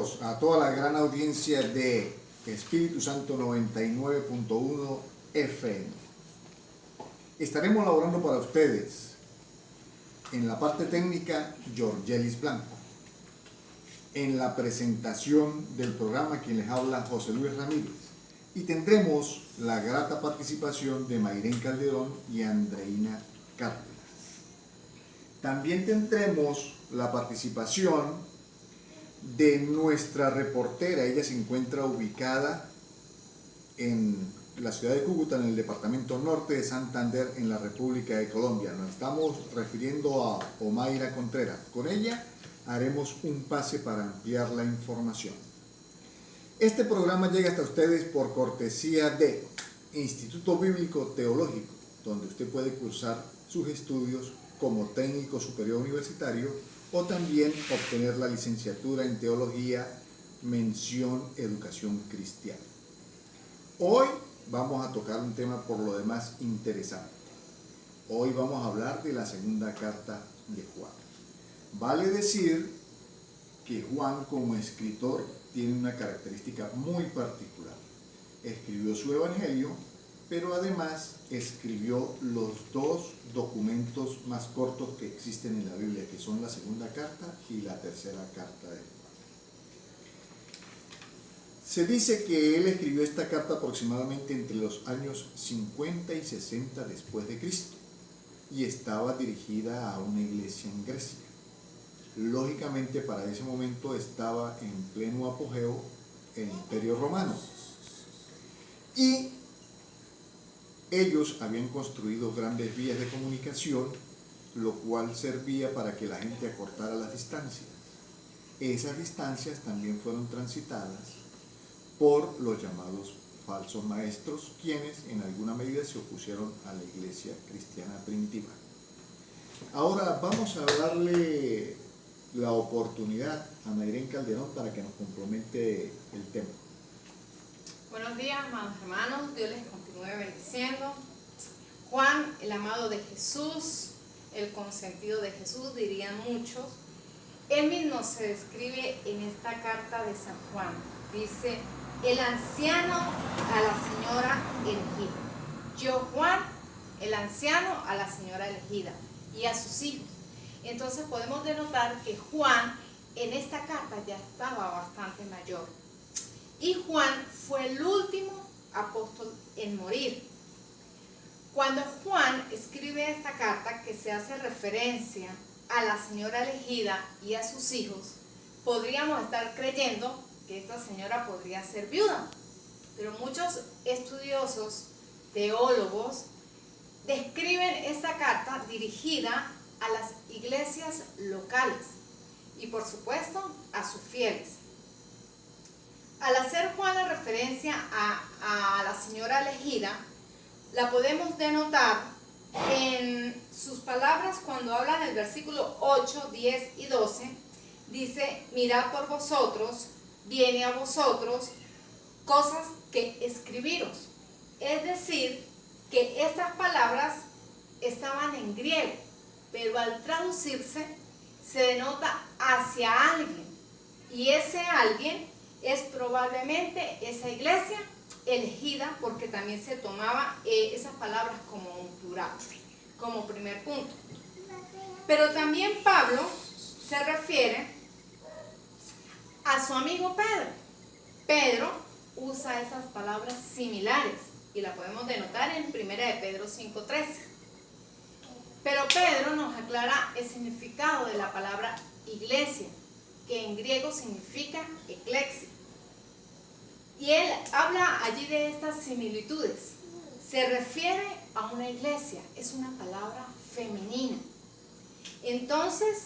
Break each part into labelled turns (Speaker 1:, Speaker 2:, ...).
Speaker 1: Bienvenidos a toda la gran audiencia de Espíritu Santo 99.1 FM. Estaremos laborando para ustedes en la parte técnica Georgelis Blanco, en la presentación del programa quien les habla José Luis Ramírez, y tendremos la grata participación de Mayren Calderón y Andreina Cárdenas. También tendremos la participación de nuestra reportera. Ella se encuentra ubicada en la ciudad de Cúcuta, en el departamento norte de Santander, en la República de Colombia. Nos estamos refiriendo a Omaira Contreras. Con ella haremos un pase para ampliar la información. Este programa llega hasta ustedes por cortesía de Instituto Bíblico Teológico, donde usted puede cursar sus estudios como técnico superior universitario o también obtener la licenciatura en teología, mención educación cristiana. Hoy vamos a tocar un tema por lo demás interesante. Hoy vamos a hablar de la segunda carta de Juan. Vale decir que Juan, como escritor, tiene una característica muy particular. Escribió su evangelio, pero además escribió los dos documentos más cortos que existen en la Biblia, que son la segunda carta y la tercera carta de Juan. Se dice que él escribió esta carta aproximadamente entre los años 50 y 60 después de Cristo, y estaba dirigida a una iglesia en Grecia. Lógicamente, para ese momento estaba en pleno apogeo el Imperio Romano, y ellos habían construido grandes vías de comunicación, lo cual servía para que la gente acortara las distancias. Esas distancias también fueron transitadas por los llamados falsos maestros, quienes en alguna medida se opusieron a la iglesia cristiana primitiva. Ahora vamos a darle la oportunidad a Mayren Calderón para que nos complemente el tema.
Speaker 2: Buenos días, amados hermanos, Dios les continúe bendiciendo. Juan, el amado de Jesús, el consentido de Jesús, dirían muchos. Él mismo se describe en esta carta de San Juan. Dice, el anciano a la señora elegida. Yo, Juan, el anciano a la señora elegida y a sus hijos. Entonces podemos denotar que Juan en esta carta ya estaba bastante mayor. Y Juan fue el último apóstol en morir. Cuando Juan escribe esta carta, que se hace referencia a la señora elegida y a sus hijos, podríamos estar creyendo que esta señora podría ser viuda. Pero muchos estudiosos, teólogos, describen esta carta dirigida a las iglesias locales y, por supuesto, a sus fieles. Al hacer Juan la referencia a la señora elegida, la podemos denotar en sus palabras cuando habla del versículo 8, 10 y 12. Dice, mirad por vosotros, viene a vosotros cosas que escribiros. Es decir, que estas palabras estaban en griego, pero al traducirse se denota hacia alguien, y ese alguien es probablemente esa iglesia elegida, porque también se tomaba esas palabras como un plural, como primer punto. Pero también Pablo se refiere a su amigo Pedro. Pedro usa esas palabras similares y la podemos denotar en 1 de Pedro 5:13. Pero Pedro nos aclara el significado de la palabra iglesia, que en griego significa eclesia. Y él habla allí de estas similitudes. Se refiere a una iglesia, es una palabra femenina. Entonces,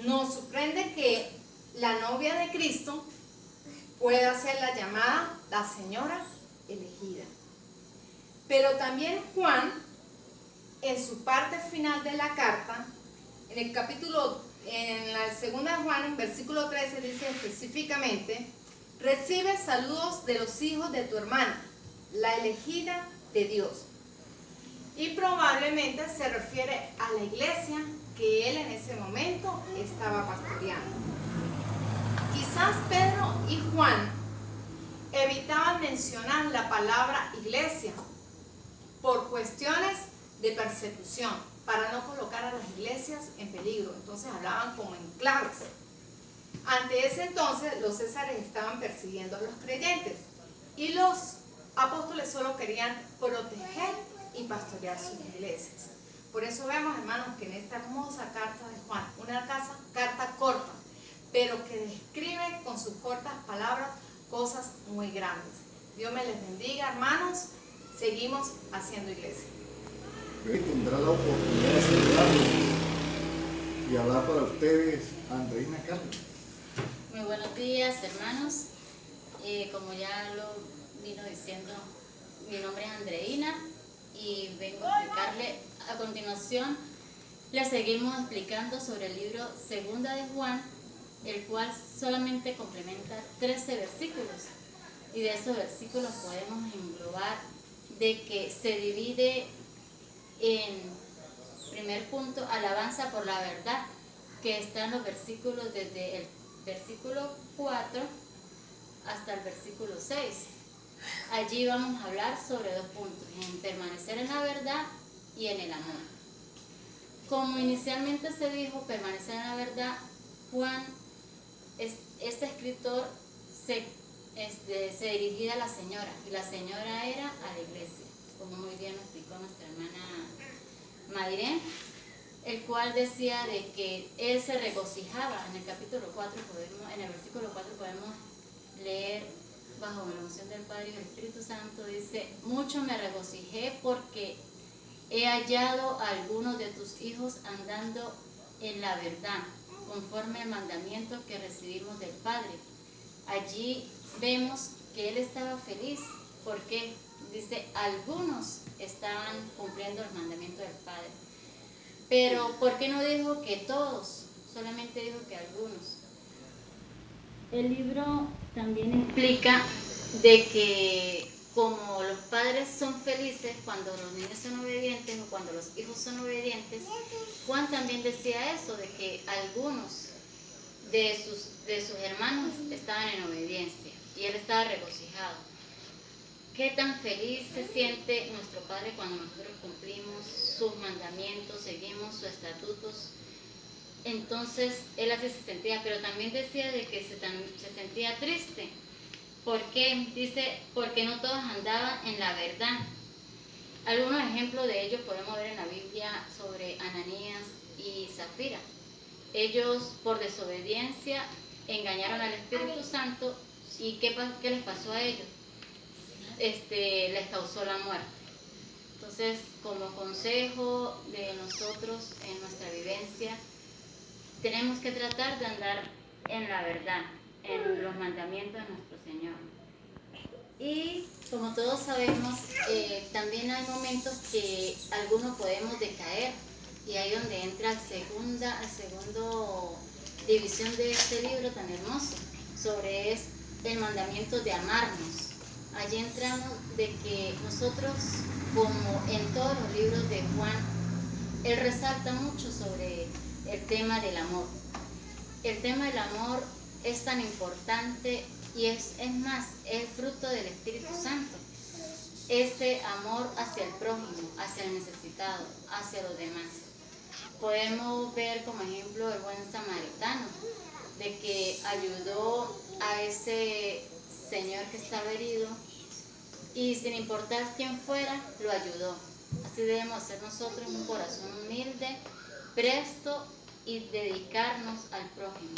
Speaker 2: nos sorprende que la novia de Cristo pueda ser la llamada la señora elegida. Pero también Juan, en su parte final de la carta, en la segunda de Juan, en versículo 13, dice específicamente, recibe saludos de los hijos de tu hermana, la elegida de Dios. Y probablemente se refiere a la iglesia que él en ese momento estaba pastoreando. Quizás Pedro y Juan evitaban mencionar la palabra iglesia por cuestiones de persecución, para no colocar a las iglesias en peligro. Entonces hablaban como enclaves. Ante ese entonces los césares estaban persiguiendo a los creyentes y los apóstoles solo querían proteger y pastorear sus iglesias. Por eso vemos, hermanos, que en esta hermosa carta de Juan, una carta corta, pero que describe con sus cortas palabras cosas muy grandes. Dios me les bendiga, hermanos. Seguimos haciendo iglesia.
Speaker 1: Tendrá la oportunidad de saludarlos y hablar para ustedes Andreina Carlos.
Speaker 3: Muy buenos días, hermanos. Como ya lo vino diciendo, mi nombre es Andreina y vengo a explicarle a continuación. Le seguimos explicando sobre el libro Segunda de Juan, el cual solamente complementa 13 versículos. Y de esos versículos podemos englobar de que se divide en primer punto, alabanza por la verdad, que está en los versículos desde el versículo 4 hasta el versículo 6. Allí vamos a hablar sobre dos puntos, en permanecer en la verdad y en el amor. Como inicialmente se dijo, permanecer en la verdad, Juan, este escritor se dirigía a la señora, y la señora era a la iglesia, como muy bien lo explicó nuestra hermana Mayrén, el cual decía de que él se regocijaba. En el capítulo 4 en el versículo 4 podemos leer, bajo la unción del Padre y del Espíritu Santo, dice: mucho me regocijé porque he hallado a algunos de tus hijos andando en la verdad, conforme al mandamiento que recibimos del Padre. Allí vemos que él estaba feliz porque dice, algunos estaban cumpliendo el mandamiento del Padre. Pero ¿por qué no dijo que todos? Solamente dijo que algunos. El libro también explica de que como los padres son felices cuando los niños son obedientes o cuando los hijos son obedientes, Juan también decía eso, de que algunos de sus hermanos estaban en obediencia y él estaba regocijado. Qué tan feliz se siente nuestro Padre cuando nosotros cumplimos sus mandamientos, seguimos sus estatutos. Entonces él así se sentía, pero también decía de que se sentía triste. ¿Por qué? Dice, porque no todos andaban en la verdad. Algunos ejemplos de ellos podemos ver en la Biblia sobre Ananías y Zafira. Ellos, por desobediencia, engañaron al Espíritu Santo. ¿Y qué les pasó a ellos? Les causó la muerte. Entonces, como consejo de nosotros en nuestra vivencia, tenemos que tratar de andar en la verdad, en los mandamientos de nuestro Señor. Y como todos sabemos, también hay momentos que algunos podemos decaer, y ahí donde entra la segunda división de este libro tan hermoso, sobre el mandamiento de amarnos. Allí entramos de que nosotros, como en todos los libros de Juan, él resalta mucho sobre el tema del amor. El tema del amor es tan importante y es más, es fruto del Espíritu Santo. Ese amor hacia el prójimo, hacia el necesitado, hacia los demás. Podemos ver como ejemplo el buen samaritano, de que ayudó a ese señor que estaba herido y sin importar quién fuera, lo ayudó. Así debemos ser nosotros, un corazón humilde, presto y dedicarnos al prójimo.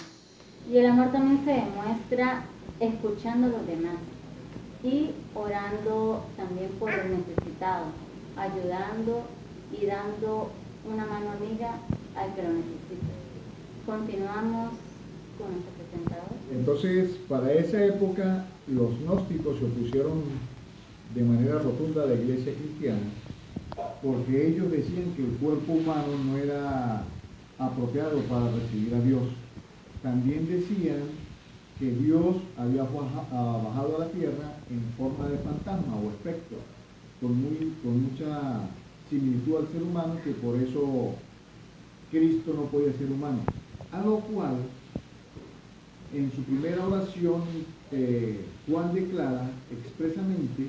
Speaker 3: Y el amor también se demuestra escuchando a los demás y orando también por el necesitado, ayudando y dando una mano amiga al que lo necesita. Continuamos con nuestro presentador.
Speaker 1: Entonces, para esa época, los gnósticos se opusieron de manera rotunda a la iglesia cristiana, porque ellos decían que el cuerpo humano no era apropiado para recibir a Dios. También decían que Dios había bajado a la tierra en forma de fantasma o espectro, con mucha similitud al ser humano, que por eso Cristo no podía ser humano. A lo cual En su primera oración, Juan declara expresamente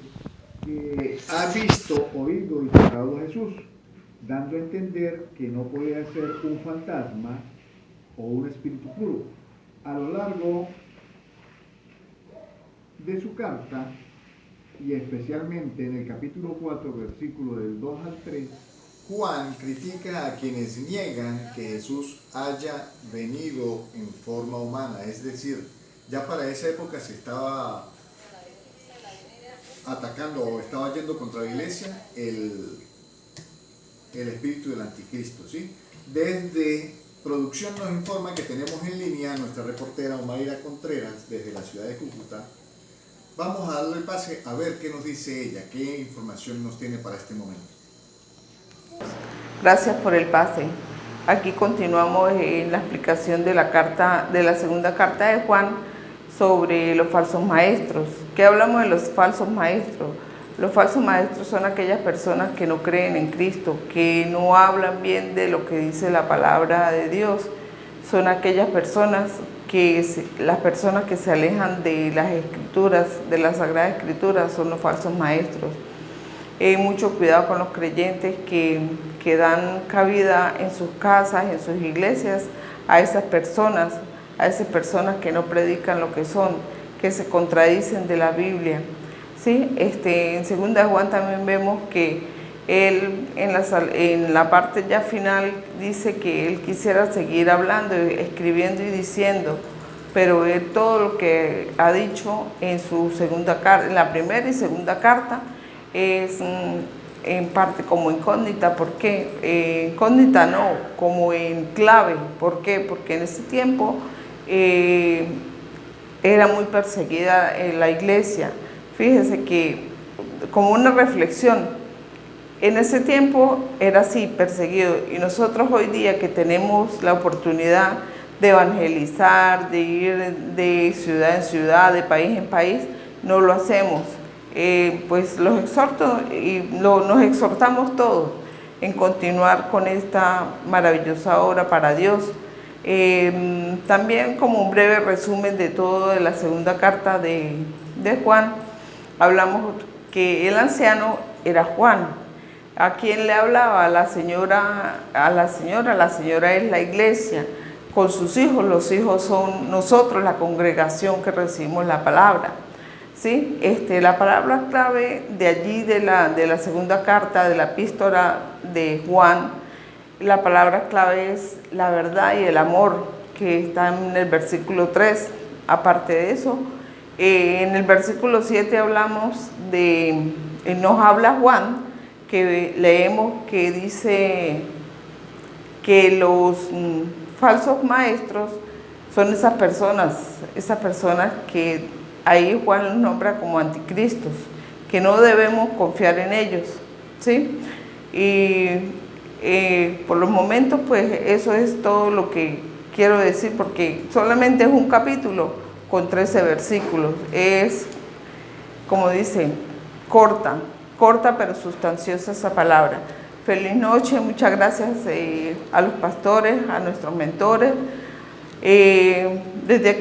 Speaker 1: que ha visto, oído y tocado a Jesús, dando a entender que no podía ser un fantasma o un espíritu puro. A lo largo de su carta, y especialmente en el capítulo 4, versículo del 2 al 3, Juan critica a quienes niegan que Jesús haya venido en forma humana, es decir, ya para esa época se estaba atacando o estaba yendo contra la iglesia el espíritu del anticristo, ¿sí? Desde producción nos informa que tenemos en línea a nuestra reportera Omaira Contreras desde la ciudad de Cúcuta. Vamos a darle pase a ver qué nos dice ella, qué información nos tiene para este momento.
Speaker 4: Gracias por el pase. Aquí continuamos en la explicación de la segunda carta de Juan sobre los falsos maestros. ¿Qué hablamos de los falsos maestros? Los falsos maestros son aquellas personas que no creen en Cristo, que no hablan bien de lo que dice la palabra de Dios. Son aquellas personas las personas que se alejan de las escrituras, de la Sagrada Escritura, son los falsos maestros. Mucho cuidado con los creyentes que dan cabida en sus casas, en sus iglesias, a esas personas que no predican lo que son, que se contradicen de la Biblia. ¿Sí? En 2 Juan también vemos que él en la parte ya final dice que él quisiera seguir hablando, escribiendo y diciendo, pero él todo lo que ha dicho en su segunda carta, en la primera y segunda carta, es en parte como incógnita. ¿Por qué? Incógnita no, como en clave. ¿Por qué? Porque en ese tiempo era muy perseguida la iglesia. Fíjese que, como una reflexión, en ese tiempo era así, perseguido, y nosotros hoy día que tenemos la oportunidad de evangelizar, de ir de ciudad en ciudad, de país en país, no lo hacemos. Pues los exhorto y nos exhortamos todos en continuar con esta maravillosa obra para Dios. También, como un breve resumen de todo de la segunda carta de Juan, hablamos que el anciano era Juan. ¿A quién le hablaba? La señora es la iglesia, con sus hijos. Los hijos son nosotros, la congregación que recibimos la palabra. ¿Sí? La palabra clave de allí, de la segunda carta, de la epístola de Juan, la palabra clave es la verdad y el amor, que está en el versículo 3. Aparte de eso, en el versículo 7 nos habla Juan, que leemos que dice que los falsos maestros son esas personas que ahí Juan los nombra como anticristos, que no debemos confiar en ellos, ¿sí? Y por los momentos, pues eso es todo lo que quiero decir, porque solamente es un capítulo con 13 versículos. Es, como dice, corta pero sustanciosa esa palabra. Feliz noche, muchas gracias a los pastores, a nuestros mentores. Desde